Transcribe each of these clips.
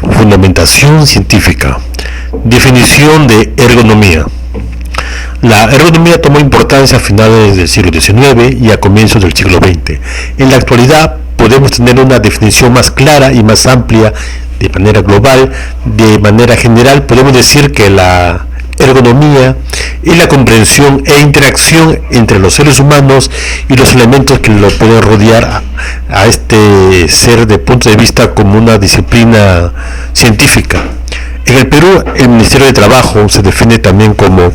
Fundamentación científica. Definición de ergonomía. La ergonomía tomó importancia a finales del siglo XIX y a comienzos del siglo XX. En la actualidad podemos tener una definición más clara y más amplia de manera global. De manera general podemos decir que la ergonomía es la comprensión e interacción entre los seres humanos y los elementos que lo pueden rodear a este ser de punto de vista como una disciplina científica. En el Perú, el Ministerio de Trabajo se define también como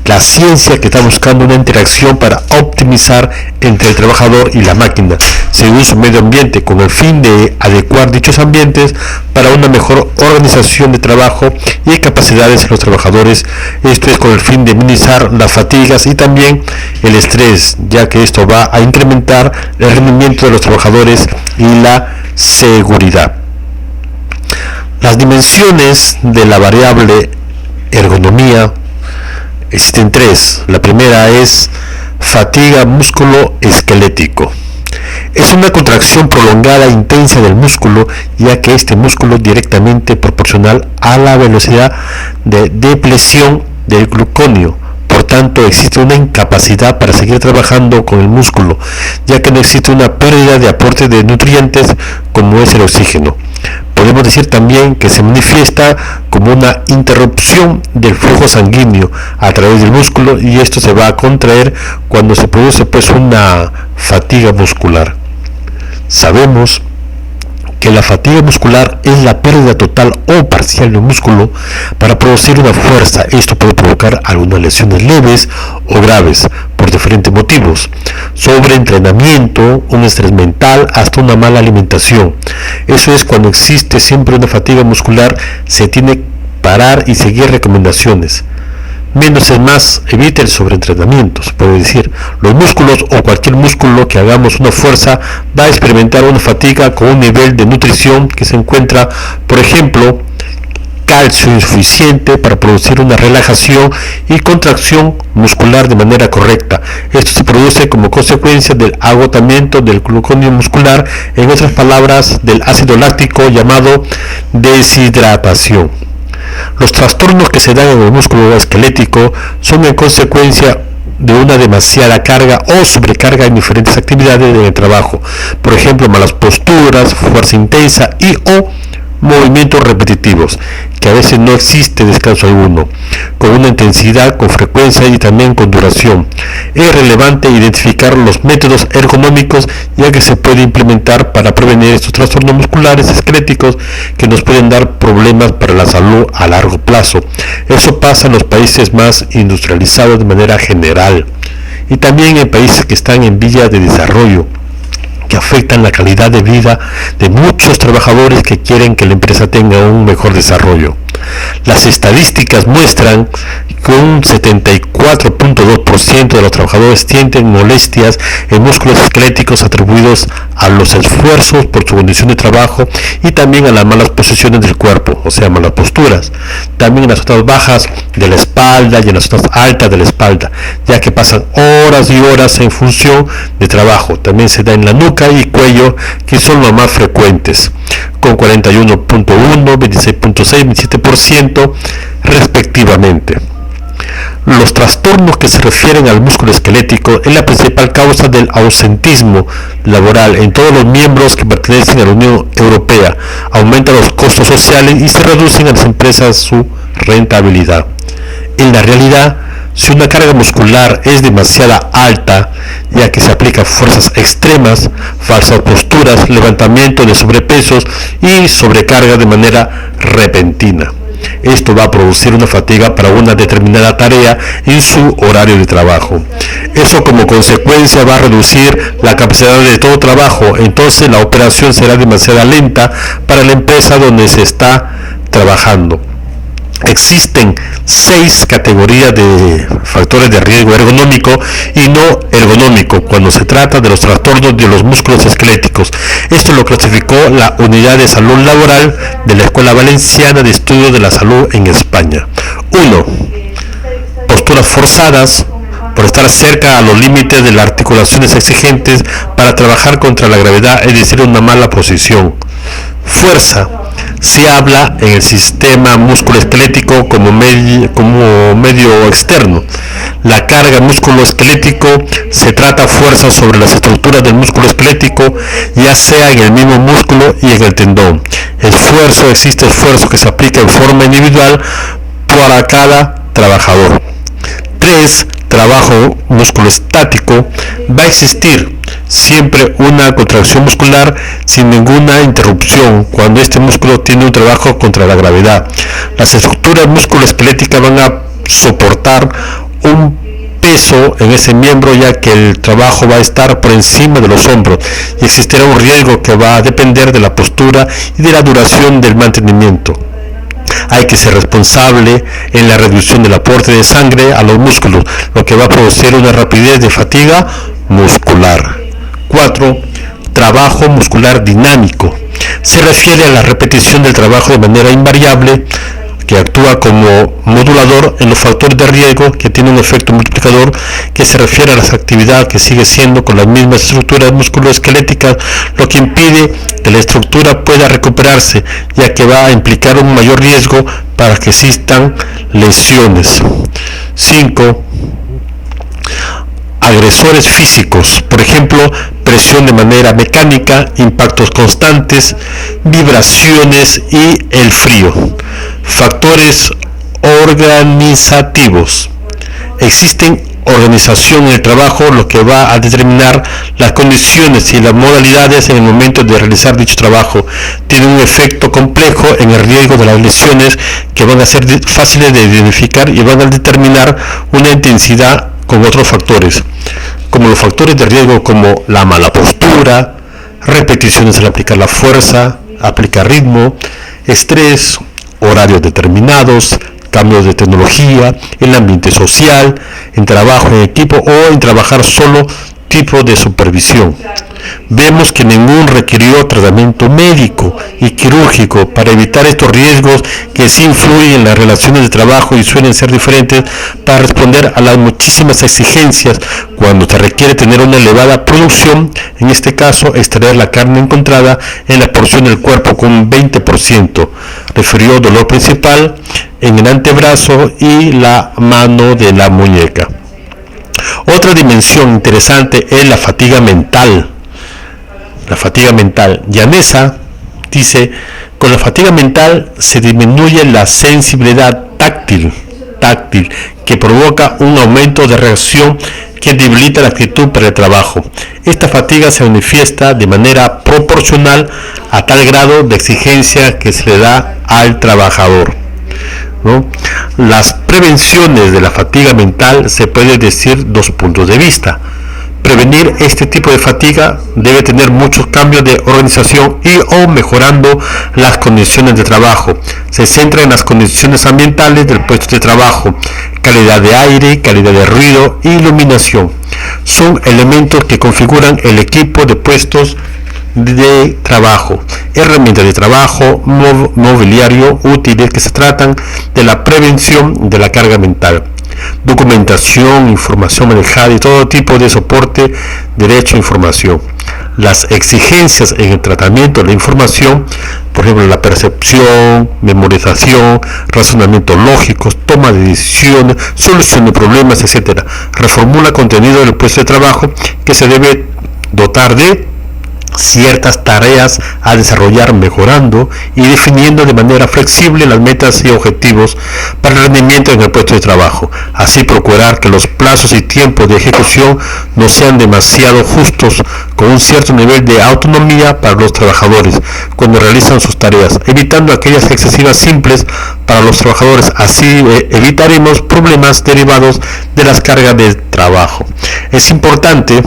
la ciencia que está buscando una interacción para optimizar entre el trabajador y la máquina, según su medio ambiente, con el fin de adecuar dichos ambientes para una mejor organización de trabajo y capacidades de los trabajadores. Esto es con el fin de minimizar las fatigas y también el estrés, ya que esto va a incrementar el rendimiento de los trabajadores y la seguridad. Las dimensiones de la variable ergonomía existen tres. La primera es fatiga músculo-esquelético. Es una contracción prolongada e intensa del músculo, ya que este músculo es directamente proporcional a la velocidad de depresión del glucóneo. Por tanto, existe una incapacidad para seguir trabajando con el músculo, ya que no existe una pérdida de aporte de nutrientes como es el oxígeno. Podemos decir también que se manifiesta como una interrupción del flujo sanguíneo a través del músculo, y esto se va a contraer cuando se produce una fatiga muscular. Sabemos que la fatiga muscular es la pérdida total o parcial del músculo para producir una fuerza. Esto puede provocar algunas lesiones leves o graves por diferentes motivos: sobreentrenamiento, un estrés mental, hasta una mala alimentación. Eso es cuando existe siempre una fatiga muscular. Se tiene que parar y seguir recomendaciones. Menos es más, evite el sobreentrenamiento. Se puede decir, los músculos o cualquier músculo que hagamos una fuerza va a experimentar una fatiga con un nivel de nutrición que se encuentra, por ejemplo, calcio insuficiente para producir una relajación y contracción muscular de manera correcta. Esto se produce como consecuencia del agotamiento del glucógeno muscular, en otras palabras, del ácido láctico llamado deshidratación. Los trastornos que se dan en el músculo esquelético son en consecuencia de una demasiada carga o sobrecarga en diferentes actividades del trabajo, por ejemplo, malas posturas, fuerza intensa y o movimientos repetitivos, que a veces no existe descanso alguno, con una intensidad, con frecuencia y también con duración. Es relevante identificar los métodos ergonómicos, ya que se puede implementar para prevenir estos trastornos musculares esqueléticos que nos pueden dar problemas para la salud a largo plazo. Eso pasa en los países más industrializados de manera general, y también en países que están en vías de desarrollo, que afectan la calidad de vida de muchos trabajadores que quieren que la empresa tenga un mejor desarrollo. Las estadísticas muestran que un 74.2% de los trabajadores tienen molestias en músculos esqueléticos atribuidos a los esfuerzos por su condición de trabajo y también a las malas posiciones del cuerpo, o sea, malas posturas. También en las zonas bajas de la espalda y en las zonas altas de la espalda, ya que pasan horas y horas en función de trabajo. También se da en la nuca y cuello, que son los más frecuentes, con 41.1, 26.6, 27% respectivamente. Los trastornos que se refieren al músculo esquelético es la principal causa del ausentismo laboral en todos los miembros que pertenecen a la Unión Europea. Aumenta los costos sociales y se reducen a las empresas su rentabilidad. En la realidad, si una carga muscular es demasiado alta, ya que se aplican fuerzas extremas, falsas posturas, levantamiento de sobrepesos y sobrecarga de manera repentina, esto va a producir una fatiga para una determinada tarea en su horario de trabajo. Eso como consecuencia va a reducir la capacidad de todo trabajo. Entonces la operación será demasiado lenta para la empresa donde se está trabajando. Existen 6 categorías de factores de riesgo ergonómico y no ergonómico cuando se trata de los trastornos de los músculos esqueléticos. Esto lo clasificó la Unidad de Salud Laboral de la Escuela Valenciana de Estudio de la Salud en España. 1. Posturas forzadas, por estar cerca a los límites de las articulaciones exigentes para trabajar contra la gravedad, es decir, una mala posición. Fuerza, Se habla en el sistema musculoesquelético como medio externo. La carga musculoesquelético se trata fuerza sobre las estructuras del músculo esquelético, ya sea en el mismo músculo y en el tendón. Existe esfuerzo que se aplica en forma individual para cada trabajador. 3. Trabajo musculoestático. Va a existir siempre una contracción muscular sin ninguna interrupción cuando este músculo tiene un trabajo contra la gravedad. Las estructuras musculoesqueléticas van a soportar un peso en ese miembro, ya que el trabajo va a estar por encima de los hombros y existirá un riesgo que va a depender de la postura y de la duración del mantenimiento. Hay que ser responsable en la reducción del aporte de sangre a los músculos, lo que va a producir una rapidez de fatiga muscular. 4. Trabajo muscular dinámico. Se refiere a la repetición del trabajo de manera invariable, que actúa como modulador en los factores de riesgo, que tiene un efecto multiplicador, que se refiere a las actividades que sigue siendo con las mismas estructuras musculoesqueléticas, lo que impide que la estructura pueda recuperarse, ya que va a implicar un mayor riesgo para que existan lesiones. 5. Agresores físicos, por ejemplo, presión de manera mecánica, impactos constantes, vibraciones y el frío. Factores organizativos. Existen organización en el trabajo, lo que va a determinar las condiciones y las modalidades en el momento de realizar dicho trabajo. Tiene un efecto complejo en el riesgo de las lesiones, que van a ser fáciles de identificar y van a determinar una intensidad con otros factores, como los factores de riesgo como la mala postura, repeticiones al aplicar la fuerza, aplicar ritmo, estrés, horarios determinados, cambios de tecnología, el ambiente social, en trabajo en equipo o en trabajar solo, tipo de supervisión. Vemos que ningún requirió tratamiento médico y quirúrgico para evitar estos riesgos que sí influyen en las relaciones de trabajo y suelen ser diferentes para responder a las muchísimas exigencias cuando se requiere tener una elevada producción, en este caso extraer la carne encontrada en la porción del cuerpo con un 20%. Refirió dolor principal en el antebrazo y la mano de la muñeca. Otra dimensión interesante es la fatiga mental. La fatiga mental. Llaneza dice, con la fatiga mental se disminuye la sensibilidad táctil, que provoca un aumento de reacción que debilita la actitud para el trabajo. Esta fatiga se manifiesta de manera proporcional a tal grado de exigencia que se le da al trabajador, ¿no? Las prevenciones de la fatiga mental se puede decir dos puntos de vista. Prevenir este tipo de fatiga debe tener muchos cambios de organización y o mejorando las condiciones de trabajo. Se centra en las condiciones ambientales del puesto de trabajo, calidad de aire, calidad de ruido e iluminación. Son elementos que configuran el equipo de puestos de trabajo, herramientas de trabajo, mobiliario útiles que se tratan de la prevención de la carga mental. Documentación, información manejada y todo tipo de soporte, derecho a información. Las exigencias en el tratamiento de la información, por ejemplo, la percepción, memorización, razonamiento lógico, toma de decisiones, solución de problemas, etc. Reformula contenido del puesto de trabajo que se debe dotar de ciertas tareas a desarrollar, mejorando y definiendo de manera flexible las metas y objetivos para el rendimiento en el puesto de trabajo. Así procurar que los plazos y tiempos de ejecución no sean demasiado justos, con un cierto nivel de autonomía para los trabajadores cuando realizan sus tareas, evitando aquellas excesivas simples para los trabajadores. Así evitaremos problemas derivados de las cargas de trabajo. Es importante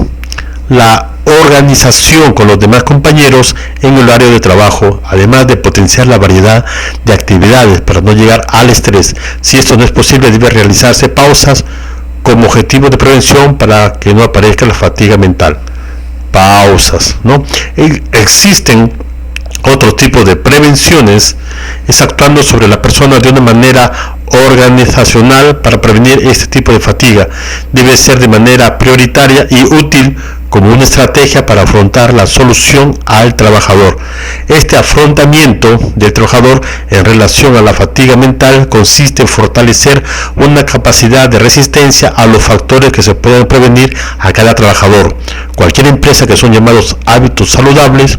la organización con los demás compañeros en el horario de trabajo, además de potenciar la variedad de actividades para no llegar al estrés. Si esto no es posible, debe realizarse pausas como objetivo de prevención para que no aparezca la fatiga mental. Pausas, ¿no? Existen otro tipo de prevenciones, es actuando sobre la persona de una manera organizacional para prevenir este tipo de fatiga. Debe ser de manera prioritaria y útil como una estrategia para afrontar la solución al trabajador. Este afrontamiento del trabajador en relación a la fatiga mental consiste en fortalecer una capacidad de resistencia a los factores que se pueden prevenir a cada trabajador. Cualquier empresa que son llamados hábitos saludables,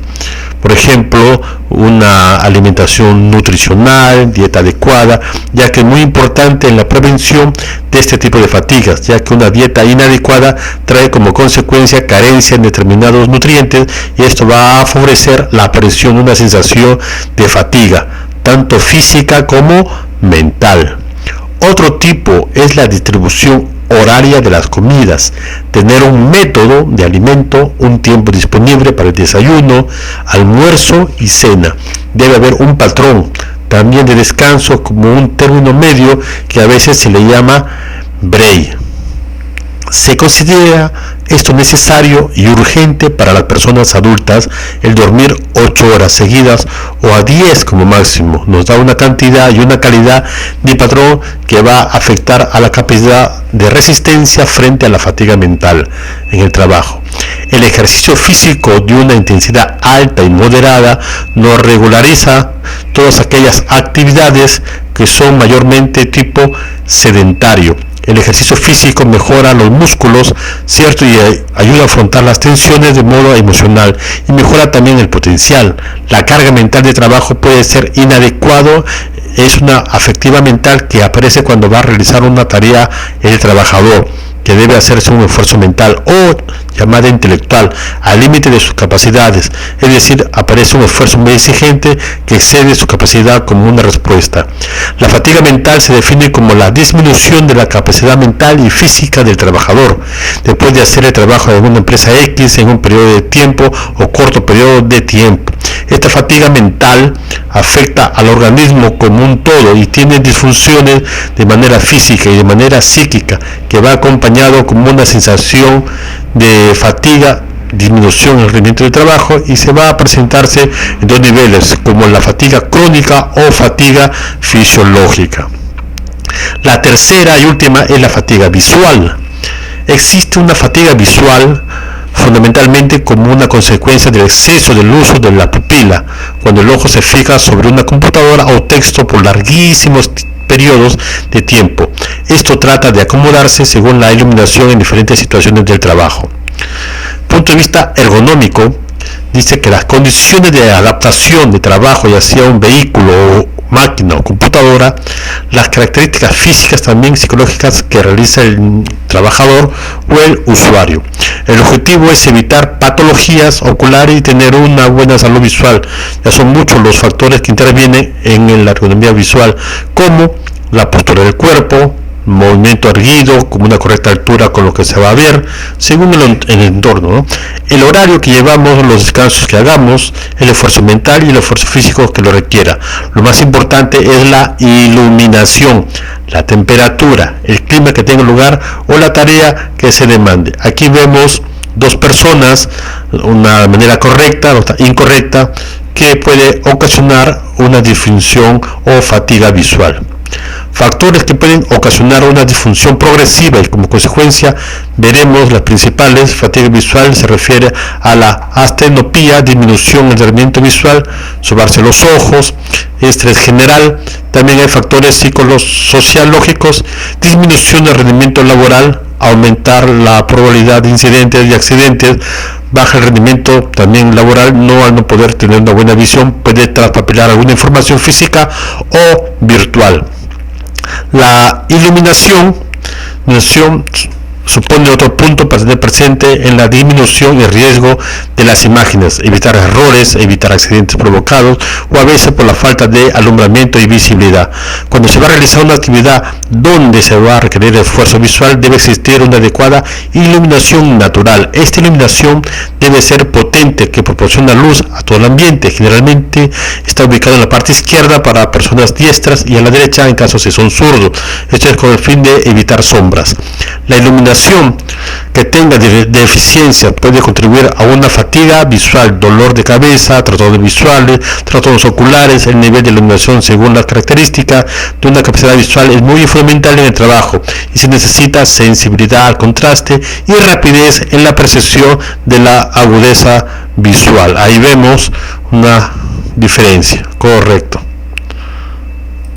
por ejemplo, una alimentación nutricional, dieta adecuada, ya que es muy importante en la prevención de este tipo de fatigas, ya que una dieta inadecuada trae como consecuencia carencia en determinados nutrientes y esto va a favorecer la aparición de una sensación de fatiga, tanto física como mental. Otro tipo es la distribución horaria de las comidas, tener un método de alimento, un tiempo disponible para el desayuno, almuerzo y cena. Debe haber un patrón también de descanso como un término medio que a veces se le llama break. Se considera esto necesario y urgente para las personas adultas, el dormir 8 horas seguidas o a 10 como máximo. Nos da una cantidad y una calidad de patrón que va a afectar a la capacidad de resistencia frente a la fatiga mental en el trabajo. El ejercicio físico de una intensidad alta y moderada nos regulariza todas aquellas actividades que son mayormente tipo sedentario. El ejercicio físico mejora los músculos, ¿cierto? Y ayuda a afrontar las tensiones de modo emocional y mejora también el potencial. La carga mental de trabajo puede ser inadecuado, es una afectiva mental que aparece cuando va a realizar una tarea el trabajador, que debe hacerse un esfuerzo mental o llamada intelectual al límite de sus capacidades, es decir, aparece un esfuerzo muy exigente que excede su capacidad como una respuesta. La fatiga mental se define como la disminución de la capacidad mental y física del trabajador después de hacer el trabajo de una empresa X en un periodo de tiempo o corto periodo de tiempo. Esta fatiga mental afecta al organismo como un todo y tiene disfunciones de manera física y de manera psíquica que va acompañado como una sensación de fatiga, disminución en el rendimiento del trabajo y se va a presentarse en dos niveles, como la fatiga crónica o fatiga fisiológica. La tercera y última es la fatiga visual. Existe una fatiga visual fundamentalmente como una consecuencia del exceso del uso de la pupila, cuando el ojo se fija sobre una computadora o texto por larguísimos periodos de tiempo. Esto trata de acomodarse según la iluminación en diferentes situaciones del trabajo. Punto de vista ergonómico, dice que las condiciones de adaptación de trabajo, ya sea un vehículo o máquina o computadora, las características físicas también psicológicas que realiza el trabajador o el usuario. El objetivo es evitar patologías oculares y tener una buena salud visual. Ya son muchos los factores que intervienen en la ergonomía visual, como la postura del cuerpo, movimiento erguido, como una correcta altura con lo que se va a ver, según el entorno, ¿no? El horario que llevamos, los descansos que hagamos, el esfuerzo mental y el esfuerzo físico que lo requiera. Lo más importante es la iluminación, la temperatura, el clima que tenga lugar o la tarea que se demande. Aquí vemos dos personas, una manera correcta, otra incorrecta, que puede ocasionar una disfunción o fatiga visual. Factores que pueden ocasionar una disfunción progresiva y como consecuencia veremos las principales. Fatiga visual se refiere a la astenopía, disminución en el rendimiento visual, sobarse los ojos, estrés general. También hay factores psicosociológicos, disminución del rendimiento laboral, aumentar la probabilidad de incidentes y accidentes, baja el rendimiento también laboral, al no poder tener una buena visión, puede traspapelar alguna información física o virtual. La iluminación supone otro punto para tener presente en la disminución y riesgo de las imágenes, evitar errores, evitar accidentes provocados o a veces por la falta de alumbramiento y visibilidad. Cuando se va a realizar una actividad donde se va a requerir esfuerzo visual, debe existir una adecuada iluminación natural. Esta iluminación debe ser potente, que proporciona luz a todo el ambiente. Generalmente está ubicado en la parte izquierda para personas diestras y a la derecha en caso si son zurdos. Esto es con el fin de evitar sombras. La iluminación iluminación que tenga deficiencia puede contribuir a una fatiga visual, dolor de cabeza, trastornos visuales, trastornos oculares. El nivel de iluminación según las características de una capacidad visual es muy fundamental en el trabajo y se necesita sensibilidad al contraste y rapidez en la percepción de la agudeza visual. Ahí vemos una diferencia, correcto.